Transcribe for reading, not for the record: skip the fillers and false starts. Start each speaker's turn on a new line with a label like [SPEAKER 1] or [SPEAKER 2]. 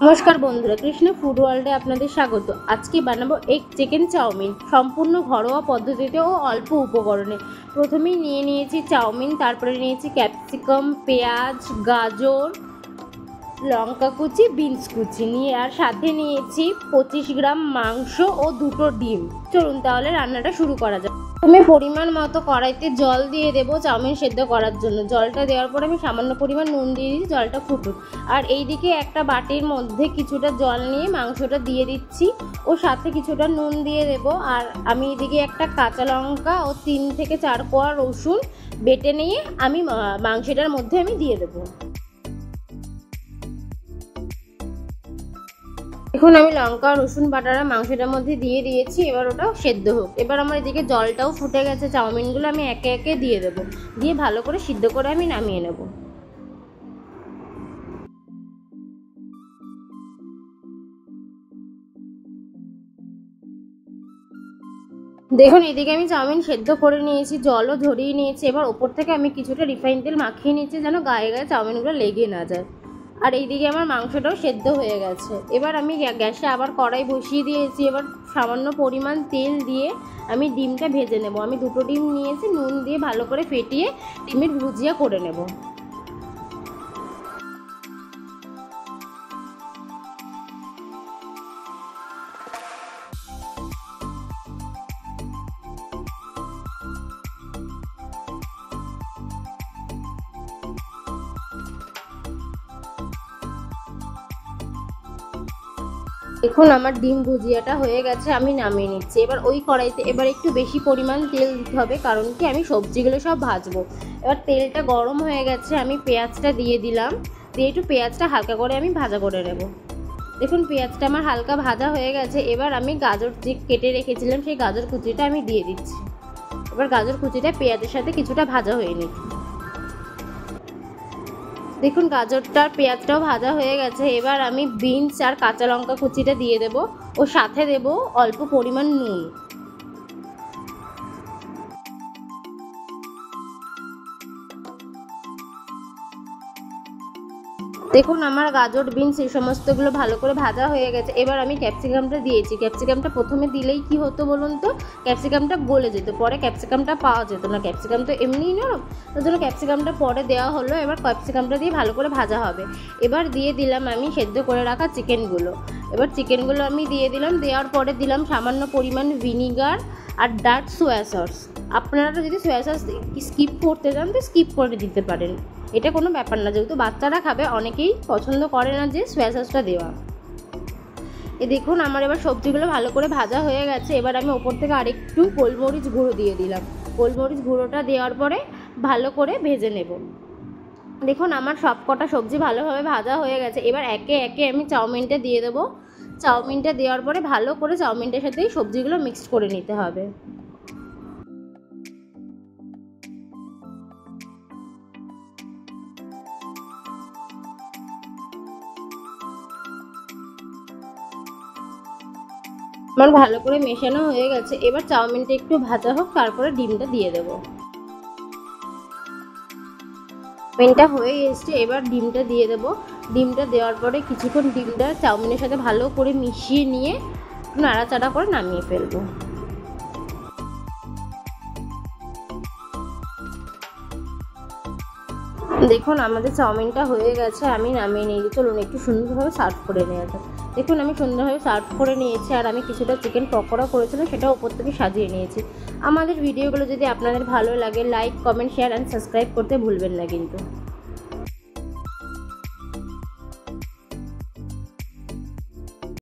[SPEAKER 1] নমস্কার বন্ধুরা, কৃষ্ণ ফুড ওয়ার্ল্ডে আপনাদের স্বাগত। আজকে বানাবো এগ চিকেন চাউমিন, সম্পূর্ণ ঘরোয়া পদ্ধতিতে ও অল্প উপকরণে। প্রথমেই নিয়ে নিয়েছি চাউমিন, তারপরে নিয়েছি ক্যাপসিকাম, পেঁয়াজ, গাজর, লঙ্কা কুচি, বিনস কুচি নিয়ে আর সাথে নিয়েছি 25 গ্রাম মাংস ও 2টো ডিম। চলুন তাহলে রান্নাটা শুরু করা যাক। প্রথমে পরিমাণ মতো কড়াইতে জল দিয়ে দেবো চাউমিন সেদ্ধ করার জন্য। জলটা দেওয়ার পরে আমি সামান্য পরিমাণ নুন দিয়ে দিচ্ছি, জলটা ফুটুক। আর এইদিকে একটা বাটির মধ্যে কিছুটা জল নিয়ে মাংসটা দিয়ে দিচ্ছি ও সাথে কিছুটা নুন দিয়ে দেবো। আর আমি এদিকে একটা কাঁচা লঙ্কা ও 3 থেকে 4 কোয়া রসুন বেটে নিয়ে আমি মাংসটার মধ্যে আমি দিয়ে দেবো। এখন আমি লঙ্কা রসুন বাটাটা মাংসটার মধ্যে দিয়ে দিয়েছি, এবার ওটা সেদ্ধ হোক। এবার আমার এদিকে জলটাও ফুটে গেছে, চাউমিনগুলো আমি একে একে দিয়ে দেবো, দিয়ে ভালো করে সিদ্ধ করে আমি নামিয়ে নেব। দেখুন এদিকে আমি চাউমিন সেদ্ধ করে নিয়েছি, জলও ঝরিয়ে নিয়েছি। এবার ওপর থেকে আমি কিছুটা রিফাইন তেল মাখিয়ে নিয়েছি যেন গায়ে গায়ে চাউমিনগুলো লেগে না যায়। আর এইদিকে আমার মাংসটাও সেদ্ধ হয়ে গেছে। এবার আমি গ্যাসে আবার কড়াই বসিয়ে দিয়েছি। এবার সামান্য পরিমাণ তেল দিয়ে আমি ডিমটা ভেজে নেব। আমি 2টো ডিম নিয়েছি, নুন দিয়ে ভালো করে ফেটিয়ে ডিমের ভুজিয়া করে নেব। দেখুন আমার ডিম ভুজিয়াটা হয়ে গেছে, আমি নামিয়ে নিচ্ছি। এবার ওই কড়াইতে এবার একটু বেশি পরিমাণ তেল দিতে হবে, কারণ কি আমি সবজিগুলো সব ভাজবো। এবার তেলটা গরম হয়ে গেছে, আমি পেঁয়াজটা দিয়ে দিলাম, দিয়ে একটু পেঁয়াজটা হালকা করে আমি ভাজা করে নেব। দেখুন পেঁয়াজটা আমার হালকা ভাজা হয়ে গেছে। এবার আমি গাজর যে কেটে রেখেছিলাম সেই গাজর কুচিটা আমি দিয়ে দিচ্ছি। এবার গাজর কুচিটা পেঁয়াজের সাথে কিছুটা ভাজা হয়ে নিই। দেখুন গাজরটা আর পেঁয়াজটাও ভাজা হয়ে গেছে। এবার আমি বিনস আর কাঁচা লঙ্কা কুচিটা দিয়ে দেব ও সাথে দেব অল্প পরিমাণ নুন। দেখুন আমার গাজর বিনস এই সমস্তগুলো ভালো করে ভাজা হয়ে গেছে। এবার আমি ক্যাপসিকামটা দিয়েছি। ক্যাপসিকামটা প্রথমে দিলেই কি হতো বলুন তো, ক্যাপসিকামটা গলে যেত, পরে ক্যাপসিকামটা পাওয়া যেত না। ক্যাপসিকাম তো এমনিই নরম, তার জন্য ক্যাপসিকামটা পরে দেওয়া হলো। এবার ক্যাপসিকামটা দিয়ে ভালো করে ভাজা হবে। এবার দিয়ে দিলাম আমি সেদ্ধ করে রাখা চিকেনগুলো। এবার চিকেনগুলো আমি দিয়ে দিলাম, দেওয়ার পরে দিলাম সামান্য পরিমাণ ভিনিগার আর ডার্ক সোয়া সস। আপনারা যদি সোয়া সস স্কিপ করতে চান তো স্কিপ করে দিতে পারেন, এটা কোনো ব্যাপার না, যেহেতু বাচ্চারা খাবে অনেকেই পছন্দ করে না যে সোয়া সসটা দেওয়া। দেখুন আমার এবার সবজিগুলো ভালো করে ভাজা হয়ে গেছে। এবার আমি ওপর থেকে আরেকটু গোলমরিচ গুঁড়ো দিয়ে দিলাম। গোলমরিচ গুঁড়োটা দেওয়ার পরে ভালো করে ভেজে নেব। দেখুন আমার সব কটা সবজি ভালোভাবে ভাজা হয়ে গেছে। এবার একে একে আমি চাউমিনটা দিয়ে দেবো। চাউমিনটা দেওয়ার পরে ভালো করে চাউমিনটার সাথে সবজিগুলো মিক্সড করে নিতে হবে। আমার ভালো করে মেশানো হয়ে গেছে। এবার চাউমিনটা একটু ভাজা হোক, তারপরে ডিমটা দিয়ে দেবো। চাউমিনটা হয়ে এসছে, এবার ডিমটা দিয়ে দেবো। ডিমটা দেওয়ার পরে কিছুক্ষণ ডিমটা চাউমিনের সাথে ভালো করে মিশিয়ে নিয়ে নাড়াচাড়া করে নামিয়ে ফেলবো। দেখুন আমাদের চাউমিনটা হয়ে গেছে, আমি নামিয়ে নিয়ে চলুন একটু সুন্দরভাবে সার্ভ করে নেওয়া যাক। দেখুন আমি সুন্দরভাবে সার্ভ করে নিয়েছি, আর আমি কিছুটা চিকেন পকোড়া করেছিলাম সেটা ওপর থেকে সাজিয়ে নিয়েছি। আমাদের ভিডিওগুলো যদি আপনাদের ভালো লাগে, like, comment, share and subscribe করতে ভুলবেন না কিন্তু।